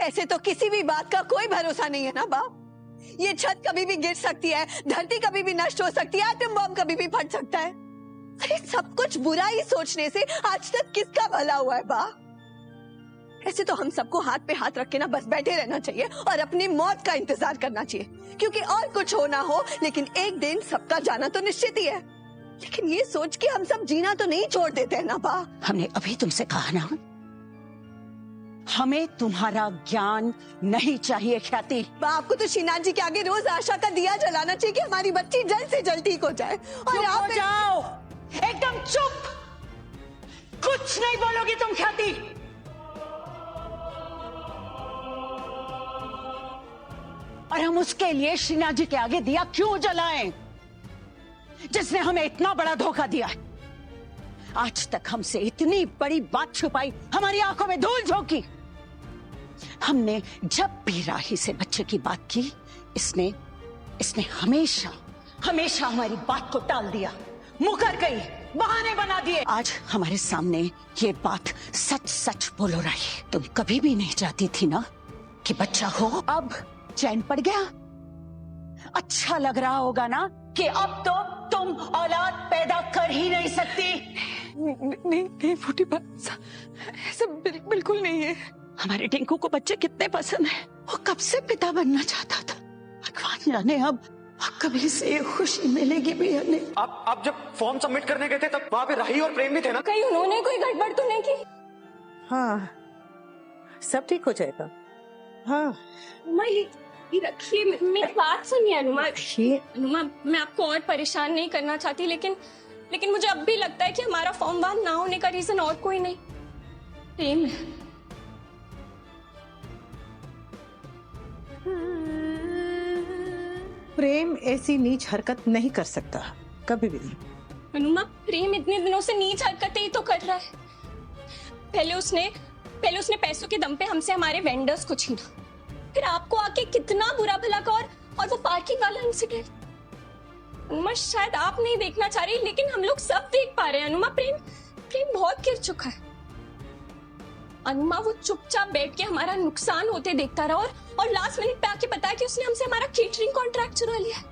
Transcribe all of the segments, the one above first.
ऐसे तो किसी भी बात का कोई भरोसा नहीं है ना बाप। ये छत कभी भी गिर सकती है, धरती कभी भी नष्ट हो सकती है, एटम बम कभी भी फट सकता है। अरे सब कुछ बुरा ही सोचने से आज तक किसका भला हुआ है बाप? ऐसे तो हम सबको हाथ पे हाथ रख के ना बस बैठे रहना चाहिए और अपनी मौत का इंतजार करना चाहिए, क्योंकि और कुछ हो ना हो लेकिन एक दिन सबका जाना तो निश्चित ही है। लेकिन ये सोच के हम सब जीना तो नहीं छोड़ देते हैं ना बा। हमने अभी तुमसे कहा ना, हमें तुम्हारा ज्ञान नहीं चाहिए ख्याति। आपको तो श्रीनाथ जी के आगे रोज आशा का दिया जलाना चाहिए कि हमारी बच्ची जल्द से जल्द ठीक हो जाए। और आप हो जाओ, एकदम चुप, कुछ नहीं बोलोगी तुम ख्याति। और हम उसके लिए श्रीनाथ जी के आगे दिया क्यों जलाएं, जिसने हमें इतना बड़ा धोखा दिया है। आज तक हमसे इतनी बड़ी बात छुपाई, हमारी आंखों में धूल झोंकी। हमने जब भी राही से बच्चे की बात की, इसने हमेशा हमेशा हमारी बात को टाल दिया, मुकर गई, बहाने बना दिए। आज हमारे सामने ये बात सच सच बोलो राही, तुम कभी भी नहीं चाहती थी ना कि बच्चा हो। अब चैन पड़ गया, अच्छा लग रहा होगा ना कि अब तो तुम औलाद पैदा कर ही नहीं सकती। नहीं फूटी बात, ऐसा बिल्कुल नहीं है। हमारे टिंकू को बच्चे कितने पसंद है, वो कब से पिता बनना चाहता था। भगवान जाने अब कभी से खुशी मिलेगी भी या नहीं। आप जब फॉर्म सबमिट करने गए थे तब वहाँ पे राही और प्रेम भी थे ना? कहीं उन्होंने कोई गड़बड़ तो नहीं की? हाँ, सब ठीक हो जाएगा। हाँ ये रखिए, मेरी बात सुनिए अनुमा। अनुमा, मैं आपको और परेशान नहीं करना चाहती, लेकिन मुझे अब भी लगता है कि हमारा फॉर्म 1 ना होने का रीजन और कोई नहीं, प्रेम है। प्रेम ऐसी नीच हरकत नहीं कर सकता, कभी भी नहीं। अनुमा, प्रेम इतने दिनों से नीच हरकतें ही तो कर रहा है। पहले उसने पैसों के दम पे हमसे हमारे वेंडर्स को छीना, फिर आपको आके कितना बुरा भला का, और वो पार्किंग वाला इंसिडेंट। अनुमा, शायद आप नहीं देखना चाह रही, लेकिन हम लोग सब देख पा रहे हैं। अनुमा, प्रेम बहुत गिर चुका है। अनुमा, वो चुपचाप बैठ के हमारा नुकसान होते देखता रहा, और लास्ट मिनट पे आके बताया कि उसने हमसे हमारा केटरिंग कॉन्ट्रैक्ट चुरा लिया है।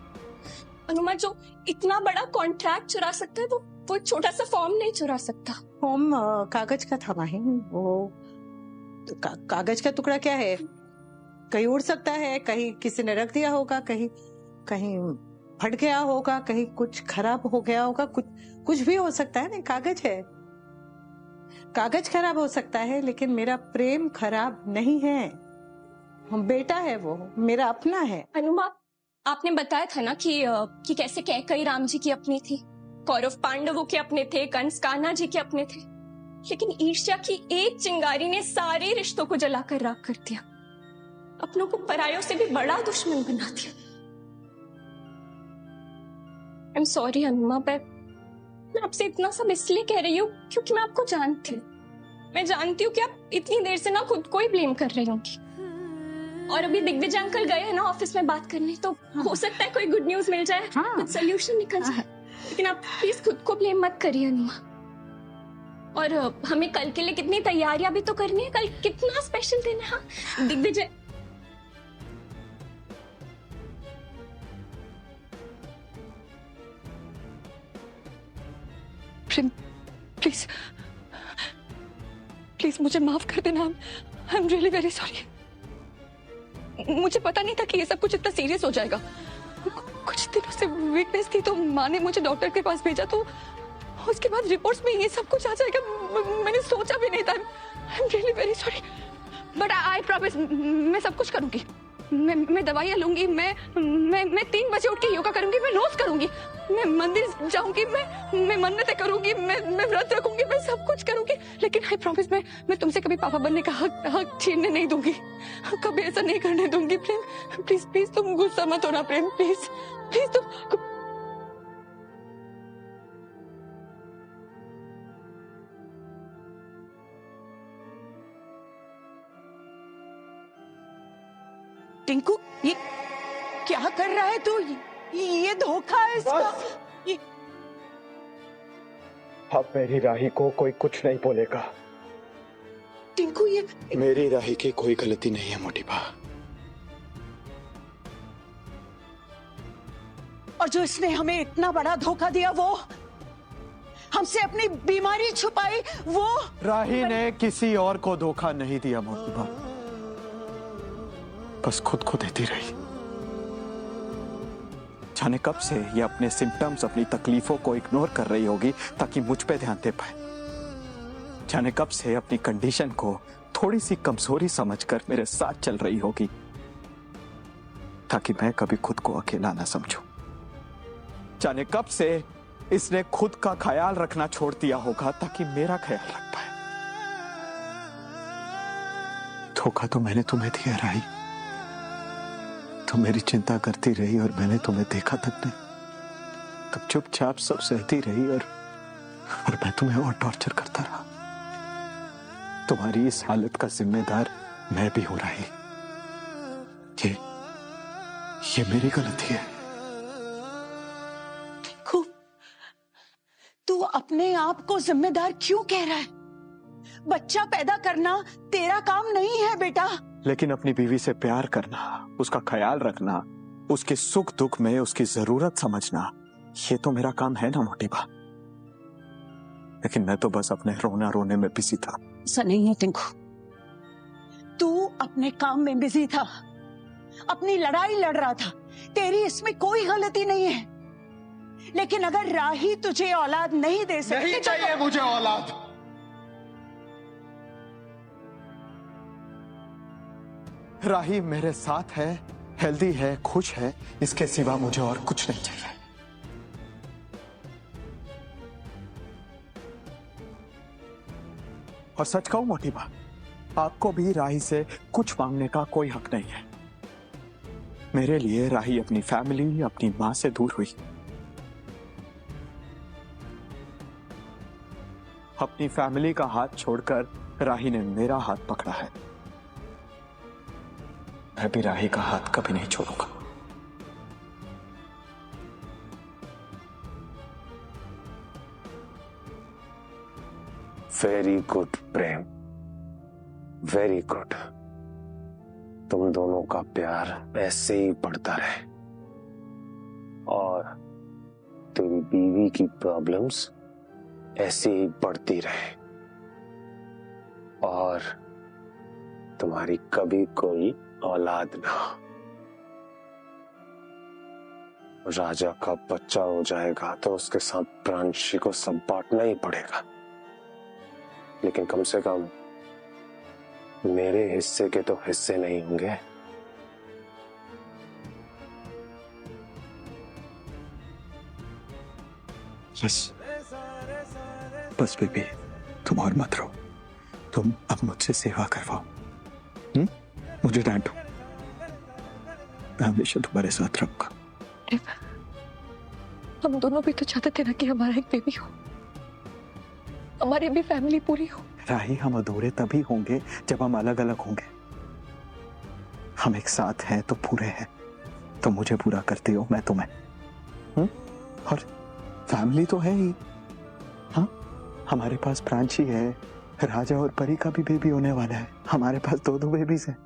अनुमा, जो इतना बड़ा कॉन्ट्रैक्ट चुरा सकता है, वो छोटा सा फॉर्म नहीं चुरा सकता। फॉर्म कागज का था माही, वो कागज का टुकड़ा क्या है, कहीं उड़ सकता है, कहीं किसी ने रख दिया होगा, कहीं फट गया होगा, कहीं कुछ खराब हो गया होगा, कुछ भी हो सकता है ना। कागज है, कागज खराब हो सकता है, लेकिन मेरा प्रेम खराब नहीं है। बेटा है, वो मेरा अपना है। अनुमा, आपने बताया था ना कि कैसे कैकेयी राम जी की अपनी थी, कौरव पांडवों के अपने थे, कंस कान्हा जी के अपने थे, लेकिन ईर्ष्या की एक चिंगारी ने सारे रिश्तों को जलाकर राख कर दिया, अपनों को परायों से भी बड़ा दुश्मन बना दिया। आई एम सॉरी अनुमा, मैं आपसे इतना सब इसलिए कह रही हूँ क्योंकि मैं आपको जानती हूँ। मैं जानती हूँ कि आप इतनी देर से ना खुद को ही ब्लेम कर रही होंगी, और अभी दिग्विजय अंकल गए हैं ना ऑफिस में बात करने, तो हो सकता है कोई गुड न्यूज मिल जाए, कुछ सोल्यूशन निकल जाए। लेकिन आप प्लीज खुद को ब्लेम मत करिए अनुमा। और हमें कल के लिए कितनी तैयारियां भी तो करनी है, कल कितना स्पेशल दिन है। हाँ, दिग्विजय, प्लीज प्लीज मुझे माफ कर देना। I am really very sorry. मुझे पता नहीं था कि ये सब कुछ इतना सीरियस हो जाएगा। कुछ दिनों से वीकनेस थी तो माँ ने मुझे डॉक्टर के पास भेजा, तो उसके बाद रिपोर्ट्स में ये सब कुछ आ जाएगा मैंने सोचा भी नहीं था। I am really very sorry, but I promise मैं सब कुछ करूंगी। मैं दवाइयाँ लूंगी, मैं 3 बजे उठ के योगा करूंगी, मैं रोज करूंगी, मैं मंदिर जाऊंगी, मैं मन्नतें करूंगी, मैं व्रत रखूंगी, मैं सब कुछ करूंगी, लेकिन आई प्रॉमिस मैं तुमसे कभी पापा बनने का हक छीनने नहीं दूंगी, कभी ऐसा नहीं करने दूंगी। प्रेम प्लीज प्लीज तुम गुस्सा मत होना। प्रेम प्लीज प्लीज तुम। टिंकू, ये क्या कर रहा है तू? ये धोखा है इसका। अब मेरी राही को कोई कुछ नहीं बोलेगा। टिंकू ये मेरी राही की कोई गलती नहीं है मोटी बा। और जो इसने हमें इतना बड़ा धोखा दिया, वो हमसे अपनी बीमारी छुपाई, वो राही ने किसी और को धोखा नहीं दिया मोटी बा, बस खुद को देती रही। जाने कब से ये अपने सिम्टम्स, अपनी तकलीफों को इग्नोर कर रही होगी ताकि मुझ पे ध्यान दे पाए। जाने कब से अपनी कंडीशन को थोड़ी सी कमजोरी समझकर मेरे साथ चल रही होगी ताकि मैं कभी खुद को अकेला ना समझूं। जाने कब से इसने खुद का ख्याल रखना छोड़ दिया होगा ताकि मेरा ख्याल रख पाए। धोखा तो मैंने तुम्हें दिया राही। तुम मेरी चिंता करती रही और मैंने तुम्हें देखा तक नहीं। तब चुपचाप सब सहती रही और मैं तुम्हें और टॉर्चर करता रहा। तुम्हारी इस हालत का जिम्मेदार मैं भी हूं राही। ये मेरी गलती है। टिंकू, तू अपने आप को जिम्मेदार क्यों कह रहा है? बच्चा पैदा करना तेरा काम नहीं है बेटा। लेकिन अपनी बीवी से प्यार करना, उसका ख्याल रखना, उसके सुख दुख में उसकी जरूरत समझना, ये तो मेरा काम है ना मोटी बा। लेकिन मैं तो बस अपने रोने में बिजी था। ऐसा नहीं है टिंकू, तू अपने काम में बिजी था, अपनी लड़ाई लड़ रहा था। तेरी इसमें कोई गलती नहीं है। लेकिन अगर राही तुझे औलाद नहीं दे सकती, नहीं चाहिए मुझे औलाद। राही मेरे साथ है, हेल्दी है, खुश है, इसके सिवा मुझे और कुछ नहीं चाहिए। और सच कहूं मोटी बा, आपको भी राही से कुछ मांगने का कोई हक नहीं है। मेरे लिए राही अपनी फैमिली, अपनी मां से दूर हुई। अपनी फैमिली का हाथ छोड़कर राही ने मेरा हाथ पकड़ा है। मैं भी राही का हाथ कभी नहीं छोड़ूंगा। वेरी गुड प्रेम, वेरी गुड। तुम दोनों का प्यार ऐसे ही बढ़ता रहे और तेरी बीवी की प्रॉब्लम्स ऐसे ही बढ़ती रहे और तुम्हारी कभी कोई औलाद ना। राजा का बच्चा हो जाएगा तो उसके साथ प्रांशी को सब बांटना ही पड़ेगा, लेकिन कम से कम मेरे हिस्से के तो हिस्से नहीं होंगे। बस बेबी, तुम और मत रहो। तुम अब मुझसे सेवा करवाओ। मुझे डांटो, मैं हमेशा तुम्हारे साथ रहूंगा। हम दोनों भी तो चाहते थे ना कि हमारा एक बेबी हो, हमारी भी फैमिली पूरी हो। राही, हम अधूरे तभी होंगे जब हम अलग अलग होंगे। हम एक साथ हैं तो पूरे हैं। तुम मुझे पूरा करते हो, मैं तुम्हें। और फैमिली तो है ही। हाँ, हमारे पास प्रांशी है, राजा और परी का भी बेबी होने वाला है। हमारे पास दो बेबीज हैं।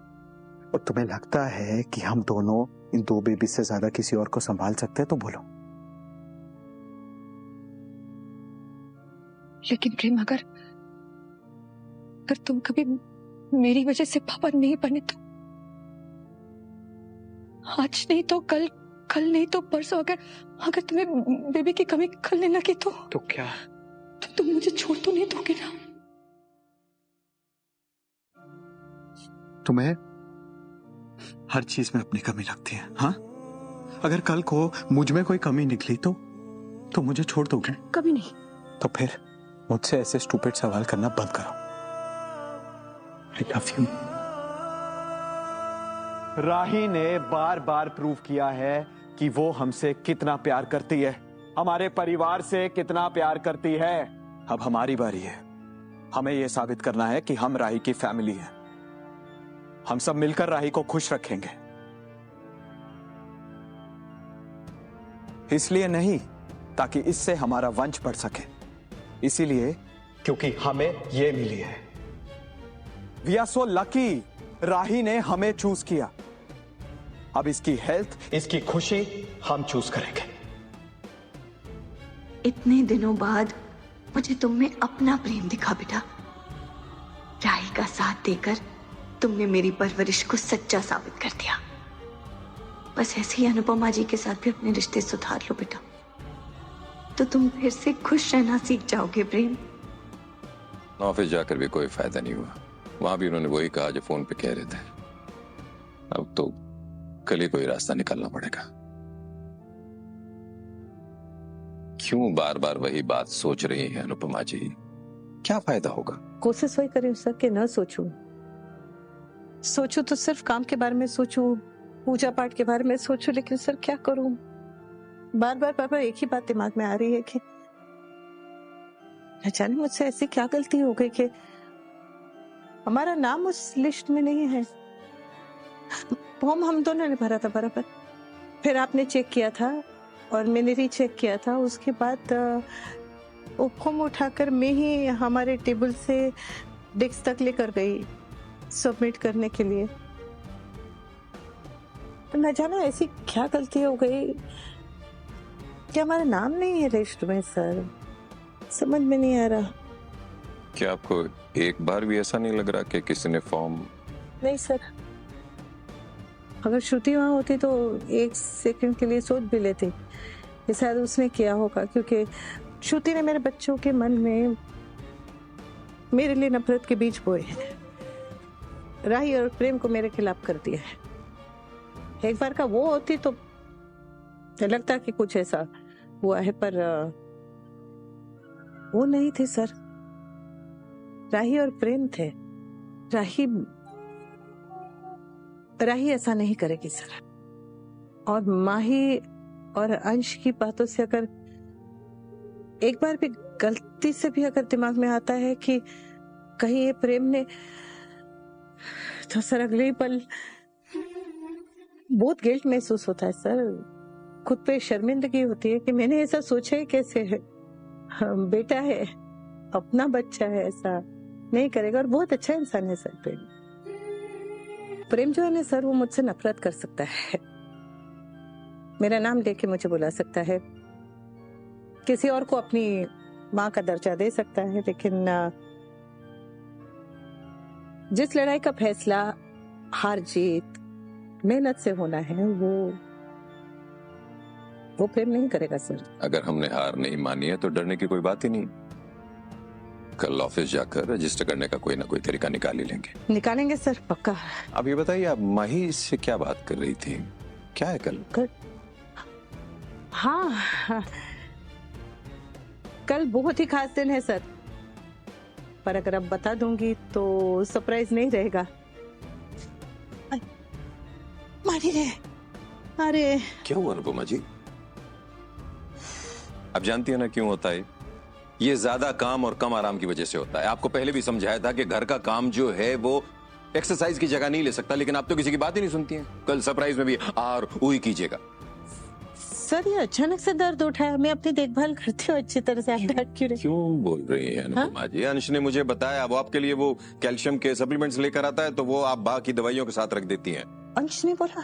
और तुम्हें लगता है कि हम दोनों इन दो बेबी से ज्यादा किसी और को संभाल सकते हैं तो बोलो। लेकिन प्रेम, अगर तुम कभी मेरी वजह से पापा नहीं बने तो, आज नहीं तो कल, कल नहीं तो परसों, अगर तुम्हें बेबी की कमी खलने लगी तो क्या? तो तुम मुझे छोड़ तो नहीं दोगे ना? तुम्हें हर चीज में अपनी कमी लगती है। हाँ, अगर कल को मुझ में कोई कमी निकली तो मुझे छोड़ दोगे? कभी नहीं। तो फिर मुझसे ऐसे स्टूपिड सवाल करना बंद करो। I love you। राही ने बार बार प्रूव किया है कि वो हमसे कितना प्यार करती है, हमारे परिवार से कितना प्यार करती है। अब हमारी बारी है। हमें यह साबित करना है कि हम राही की फैमिली हैं। हम सब मिलकर राही को खुश रखेंगे। इसलिए नहीं ताकि इससे हमारा वंश बढ़ सके, इसीलिए क्योंकि हमें यह मिली है। वी आर सो लकी, राही ने हमें चूज किया। अब इसकी हेल्थ, इसकी खुशी हम चूज करेंगे। इतने दिनों बाद मुझे तुम में अपना प्रेम दिखा बेटा। राही का साथ देकर तुमने मेरी परवरिश को सच्चा साबित कर दिया। बस ऐसे ही अनुपमा जी के साथ भी अपने रिश्ते सुधार लो बेटा, तो तुम फिर से खुश रहना सीख जाओगे प्रेम। ऑफिस जाकर भी कोई फायदा नहीं हुआ। वहां भी उन्होंने वही कहा जो फोन पे कह रहे थे। अब तो कल ही कोई रास्ता निकालना पड़ेगा। क्यों बार बार वही बात सोच रही है अनुपमा जी? क्या फायदा होगा? कोशिश वही करी सर कि न सोचूं। सोचूं तो सिर्फ काम के बारे में सोचूं, पूजा पाठ के बारे में सोचूं, लेकिन सर क्या करूं? बार बार एक ही बात दिमाग में आ रही है कि न जाने मुझसे ऐसी क्या गलती हो गई कि हमारा नाम उस लिस्ट में नहीं है। फॉर्म हम दोनों ने भरा था बराबर, फिर आपने चेक किया था और मैंने रीचेक किया था। उसके बाद वो फॉर्म उठाकर मैं ही हमारे टेबल से डेस्क तक लेकर गई सबमिट करने के लिए। न जाने ऐसी क्या गलती हो गई कि हमारा नाम नहीं है लिस्ट में सर। समझ में नहीं आ रहा। क्या आपको एक बार भी ऐसा नहीं लग रहा कि किसी ने फॉर्म? नहीं सर, अगर श्रुति वहां होती तो एक सेकंड के लिए सोच भी लेती कि शायद उसने किया होगा, क्योंकि श्रुति ने मेरे बच्चों के मन में मेरे लिए नफरत के बीज बोए हैं। राही और प्रेम को मेरे खिलाफ कर दिया है। एक बार का वो होती तो लगता कि कुछ ऐसा हुआ है, पर वो नहीं थे सर। राही और प्रेम थे। राही ऐसा नहीं करेगी सर। और माही और अंश की बातों से अगर एक बार भी गलती से भी अगर दिमाग में आता है कि कहीं ये प्रेम ने, तो सर अगले ही पल बहुत गिल्ट महसूस होता है सर। खुद पे शर्मिंदगी होती है कि मैंने ऐसा सोचा है कैसे है। बेटा है, अपना बच्चा है, ऐसा नहीं करेगा। और बहुत अच्छा इंसान है सर प्रेम जो है ना सर, वो मुझसे नफरत कर सकता है, मेरा नाम लेके मुझे बुला सकता है, किसी और को अपनी माँ का दर्जा दे सकता है, लेकिन जिस लड़ाई का फैसला हार जीत मेहनत से होना है वो प्रेम नहीं करेगा सर। अगर हमने हार नहीं मानी है तो डरने की कोई बात ही नहीं। कल ऑफिस जाकर रजिस्टर करने का कोई ना कोई तरीका निकाल ही लेंगे। निकालेंगे सर, पक्का। अब ये बताइए, आप माही से क्या बात कर रही थी? क्या है कल? हाँ, कल बहुत ही खास दिन है सर, पर अगर अब बता दूंगी तो सरप्राइज नहीं रहेगा। अरे क्या हुआ अनुपमा जी? आप जानती है ना क्यों होता है? ये ज्यादा काम और कम आराम की वजह से होता है। आपको पहले भी समझाया था कि घर का काम जो है वो एक्सरसाइज की जगह नहीं ले सकता, लेकिन आप तो किसी की बात ही नहीं सुनती हैं। कल सरप्राइज में भी आर उही कीजिएगा। सर ये अचानक से दर्द उठाया, मैं अपनी देखभाल करती हूँ अच्छी तरह से। आप डर क्यों रहे? क्यों बोल रही है अनुपमा जी? अंश ने मुझे बताया वो आपके लिए वो कैल्शियम के सप्लीमेंट्स लेकर आता है, तो वो आप बाकी दवाइयों के साथ रख देती हैं। अंश ने बोला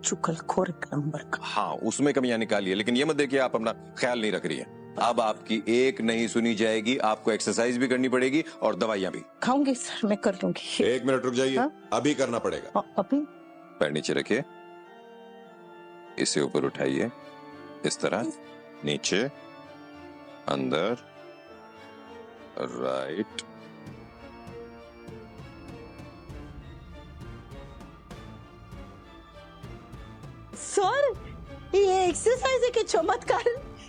चुगलखोर एक नंबर का। हाँ, उसमें कमियां निकालिए, लेकिन ये मत देखिए आप अपना ख्याल नहीं रख रही है। अब आपकी एक नहीं सुनी जाएगी, आपको एक्सरसाइज भी करनी पड़ेगी और दवाइयां भी। खाऊंगी सर, मैं कर लूंगी। 1 मिनट रुक जाइए। हाँ? अभी करना पड़ेगा। अभी? पैर नीचे रखिए, इसे ऊपर उठाइए, इस तरह, नीचे, अंदर, राइट। सर ये एक्सरसाइज है कि चमत्कार?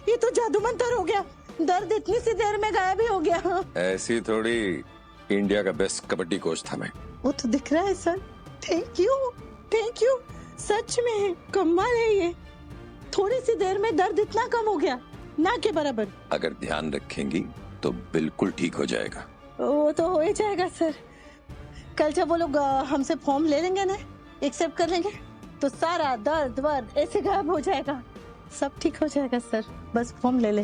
ये तो जादू मंतर हो गया। दर्द इतनी सी देर में गायब ही हो गया। ऐसी थोड़ी, इंडिया का बेस्ट कबड्डी कोच था मैं। वो तो दिख रहा है सर। थैंक यू, सच में कमाल है ये। थोड़ी सी देर में दर्द इतना कम हो गया, ना के बराबर। अगर ध्यान रखेंगी तो बिल्कुल ठीक हो जाएगा। वो तो हो ही जाएगा सर। कल जब वो लोग हमसे फॉर्म ले लेंगे ना, एक्सेप्ट कर लेंगे, तो सारा दर्द वर्द ऐसे गायब हो जाएगा, सब ठीक हो जाएगा सर। बस फॉर्म ले ले।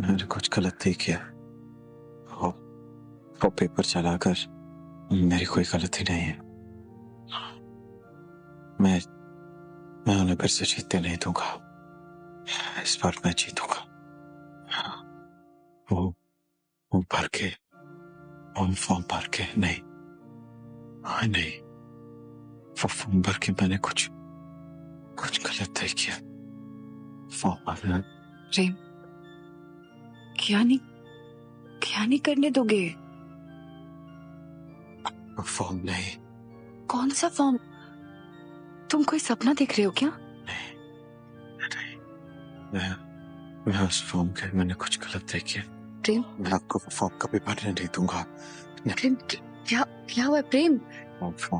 मैंने कुछ गलत नहीं किया। वो पेपर चलाकर मेरी कोई गलती नहीं है। मैं उन्हें फिर से जीतने नहीं दूंगा। इस बार मैं जीतूंगा। वो भर के, वो फॉर्म भर के नहीं, हाँ नहीं, वो फॉर्म भर के मैंने कुछ गलत नहीं किया। फॉर्म भरना। प्रेम, क्या नहीं करने दोगे? फॉर्म नहीं। कौन सा फॉर्म? तुम कोई सपना देख रहे हो क्या? नहीं, मैं उस फॉर्म के मैंने कुछ गलत नहीं किया। प्रेम, मैं आपको फॉर्म कभी भरने नहीं दूंगा। प्रेम, क्या हुआ प्रेम? फॉर्म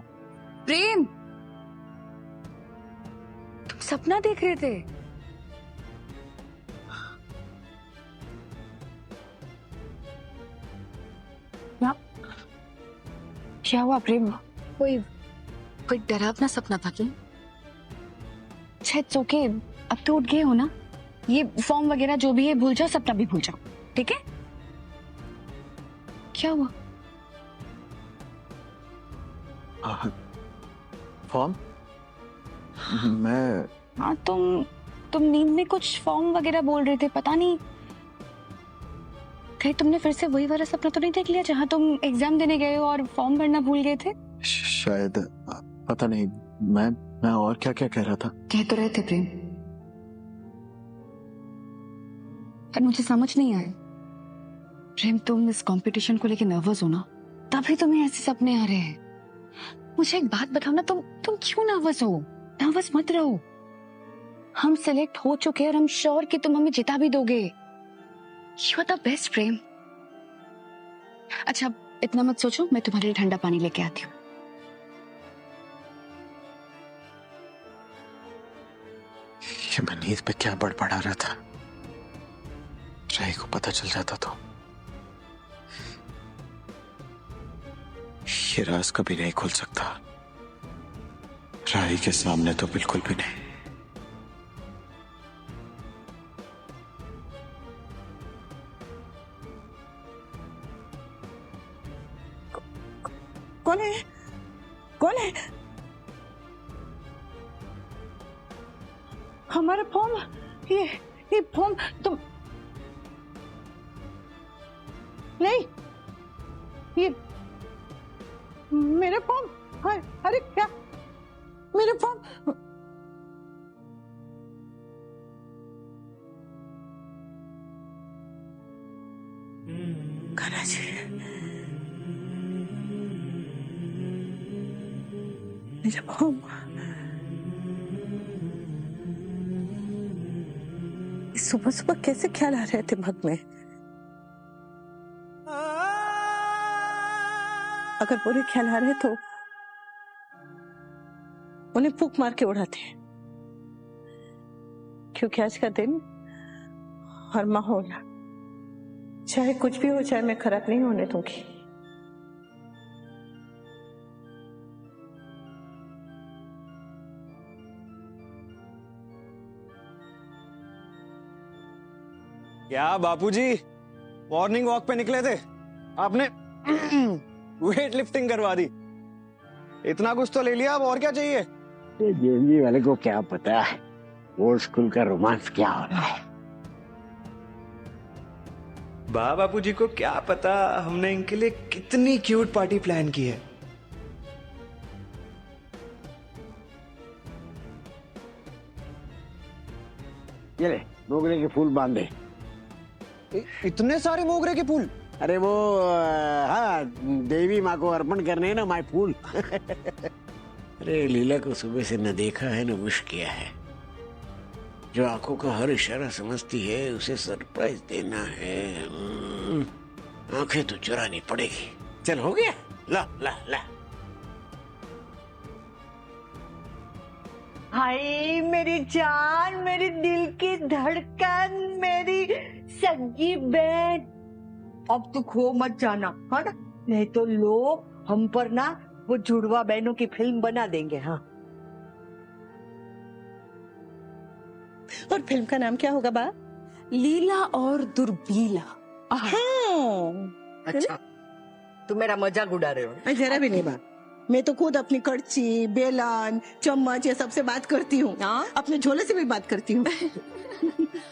प्रेम, तुम सपना देख रहे थे? क्या हुआ प्रेम? कोई डरावना सपना था क्या? अच्छा, ओके, अब तो उठ गए हो ना? ये फॉर्म वगैरह जो भी है भूल जाओ, सपना भी भूल जाओ, ठीक है? क्या हुआ? फॉर्म? मैं हाँ, तुम नींद में कुछ फॉर्म वगैरह बोल रहे थे, पता नहीं कहीं तुमने फिर से वही वाला सपना तो नहीं देख लिया जहाँ तुम एग्जाम देने गए हो और फॉर्म भरना भूल गए थे? शायद, पता नहीं। मैं और क्या कह रहा था। कह तो रहे थे प्रेम, पर मुझे समझ नहीं आया। प्रेम, तुम इस कंपटीशन को लेके नर्वस हो ना, तभी तुम्हें ऐसे सपने आ रहे हैं। मुझे एक बात बताओ ना, तुम क्यों नर्वस हो? नर्वस मत रहो। हम सिलेक्ट हो चुके हैं और हम श्योर कि तुम हमें जिता भी दोगे। यू आर द बेस्ट प्रेम। अच्छा, इतना मत सोचो, मैं तुम्हारे लिए ठंडा पानी लेके आती हूँ। ये मैं नींद पे क्या बड़बड़ा रहा था, राही को पता चल जाता तो ये राज कभी नहीं खुल सकता। राही के सामने तो बिल्कुल भी नहीं। कौन है? कौन है? हमारा फॉर्म, ये फॉर्म तुम नहीं, ये मेरा फॉर्म। अरे क्या मेरा फॉर्म? करा जी, मेरा फॉर्म। सुबह सुबह कैसे ख्याल आ रहे थे दिमाग में? अगर बुरे ख्याल आ रहे तो उन्हें फूंक मार के उड़ाते हैं, क्योंकि आज का दिन और माहौल, चाहे कुछ भी हो जाए, मैं खराब नहीं होने दूंगी। क्या बापूजी, मॉर्निंग वॉक पे निकले थे, आपने वेट लिफ्टिंग करवा दी। इतना कुछ तो ले लिया, अब और क्या चाहिए? जेबी वाले को क्या पता है ओल्ड स्कूल का रोमांस क्या हो रहा है। बापूजी को क्या पता हमने इनके लिए कितनी क्यूट पार्टी प्लान की है। ये ले, मोगरे के फूल बांधे। इतने सारे मोगरे के फूल? अरे वो हाँ, देवी माँ को अर्पण करने हैं ना, माय फूल। अरे लीला को सुबह से न देखा है न विश किया है। जो आंखों का हर इशारा समझती है उसे सरप्राइज देना है। आंखें तो चुरानी पड़ेगी। चल, हो गया, ला ला ला। हाय मेरी जान, मेरी दिल की धड़कन, मेरी सगी बहन, अब तो खो मत जाना, है ना? नहीं तो लोग हम पर ना वो जुड़वा बहनों की फिल्म बना देंगे। हाँ, और फिल्म का नाम क्या होगा बा? लीला और दुर्बीला। अच्छा, तुम मेरा मजाक उड़ा रहे हो। मैं जरा भी नहीं बात, मैं तो खुद अपनी कड़ची, बेलन, चम्मच ये सबसे बात करती हूँ। हाँ? अपने झोले से भी बात करती हूँ।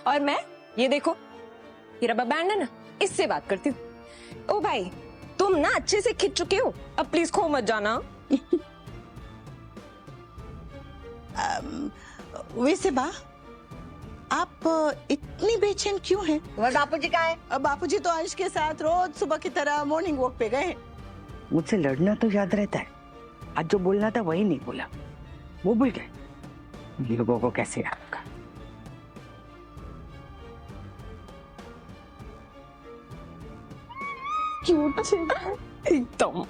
और मैं, ये देखो, ये रबर बैंड है ना, इससे बात करती हूँ। ओ भाई, तुम ना अच्छे से खिंच चुके हो, अब प्लीज खो मत जाना। वैसे बा, आप इतनी बेचैन क्यों हैं? तुम्हारे बापूजी कहाँ है? बापूजी तो अंश के साथ रोज सुबह की तरह मॉर्निंग वॉक पे गए। मुझसे लड़ना तो याद रहता है, आज जो बोलना था वही नहीं बोला, वो भूल गए। लोगों को कैसे याद रखा? क्यूट एकदम।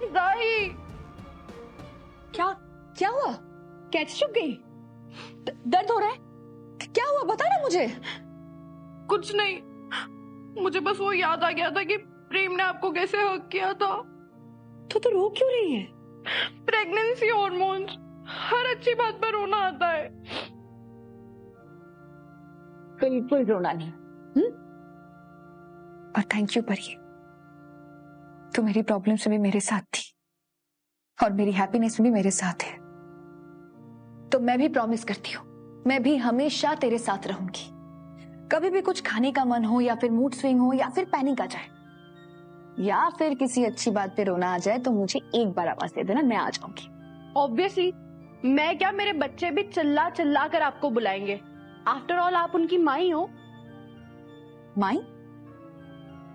दाई, क्या क्या हुआ? कैसे चुप गई? दर्द हो रहा है? क्या हुआ, बता ना मुझे। कुछ नहीं, मुझे बस वो याद आ गया था कि प्रेम ने आपको कैसे हक किया था। तो रो क्यों रही है? प्रेगनेंसी हार्मोन्स, हर अच्छी बात पर रोना आता है। बिल्कुल रोना नहीं। और थैंक यू परी, तू मेरी प्रॉब्लम्स में भी मेरे साथ थी और मेरी हैप्पीनेस में भी मेरे साथ है। तो मैं भी प्रॉमिस करती हूँ, मैं भी हमेशा तेरे साथ रहूंगी। कभी भी कुछ खाने का मन हो या फिर मूड स्विंग हो या फिर पैनिक आ जाए या फिर किसी अच्छी बात पे रोना आ जाए तो मुझे एक बार आवाज दे देना, मैं आ जाऊंगी। ऑब्वियसली, मैं क्या, मेरे बच्चे भी चिल्ला चिल्ला कर आपको बुलाएंगे। आफ्टर ऑल आप उनकी माई हो। माई?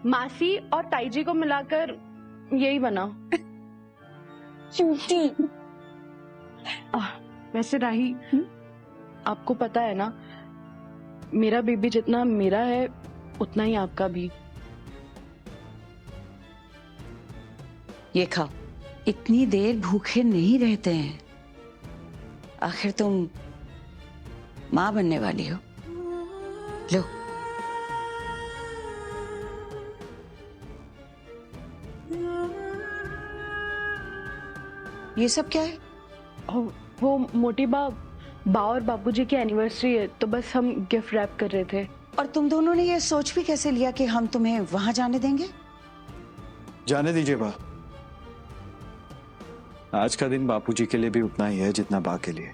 मासी और ताईजी को मिलाकर यही बना। चूटी। वैसे राही, आपको पता है ना, मेरा बेबी जितना मेरा है उतना ही आपका भी। ये खाओ, इतनी देर भूखे नहीं रहते हैं। आखिर तुम माँ बनने वाली हो। लो। ये सब क्या है? वो मोटी बा और बापूजी की एनिवर्सरी है, तो बस हम गिफ्ट रैप कर रहे थे। और तुम दोनों ने ये सोच भी कैसे लिया कि हम तुम्हें वहां जाने देंगे? जाने दीजिए बा। आज का दिन बापूजी के लिए भी उतना ही है जितना बा के लिए,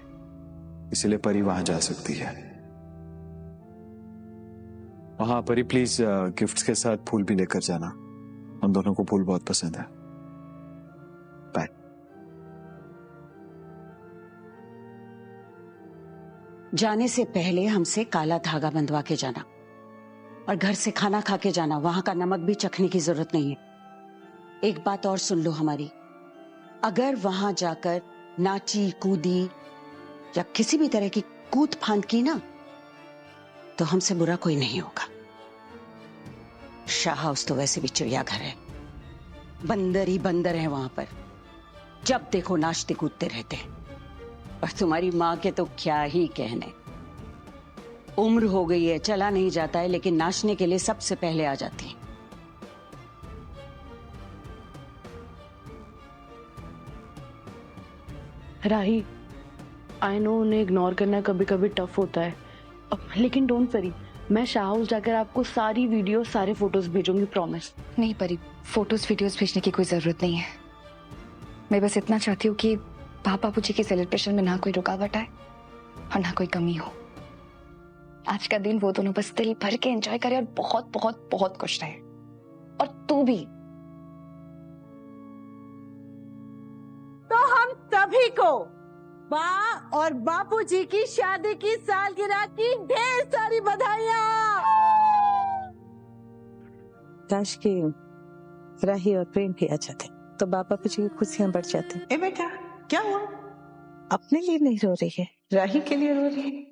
इसलिए परी वहां जा सकती है। वहां परी प्लीज गिफ्ट्स के साथ फूल भी लेकर जाना, हम दोनों को फूल बहुत पसंद है। बाय। जाने से पहले हमसे काला धागा बंधवा के जाना और घर से खाना खा के जाना, वहां का नमक भी चखने की जरूरत नहीं है। एक बात और सुन लो हमारी, अगर वहां जाकर नाची कूदी या किसी भी तरह की कूद फांद की ना, तो हमसे बुरा कोई नहीं होगा। शाह हाउस तो वैसे भी चिड़ियाघर है, बंदर ही बंदर है वहां पर, जब देखो नाचते कूदते रहते हैं। और तुम्हारी माँ के तो क्या ही कहने, उम्र हो गई है, चला नहीं जाता है, लेकिन नाचने के लिए सबसे पहले आ जाती है। राही, आई नो उन्हें इग्नोर करना कभी कभी टफ होता है, लेकिन डोंट वरी, मैं शाह हाउस जाकर आपको सारी वीडियो, सारे फोटोज भेजूंगी, प्रॉमिस। नहीं परी, फोटोज वीडियोस भेजने की कोई जरूरत नहीं है। मैं बस इतना चाहती हूँ कि बापू जी के सेलिब्रेशन में ना कोई रुकावट आए और ना कोई कमी हो। आज का दिन वो दोनों बस दिल भर के एंजॉय करें और बहुत बहुत बहुत खुश रहे। और तू भी। तो हम सभी को बा और बापूजी की शादी की सालगिरह की ढेर सारी बधाइयाँ। काश की राही और प्रेम भी आ जाते तो बापा जी की खुशियां बढ़ जाती। ए बेटा, क्या हुआ? अपने लिए नहीं रो रही है, राही के लिए रो रही है।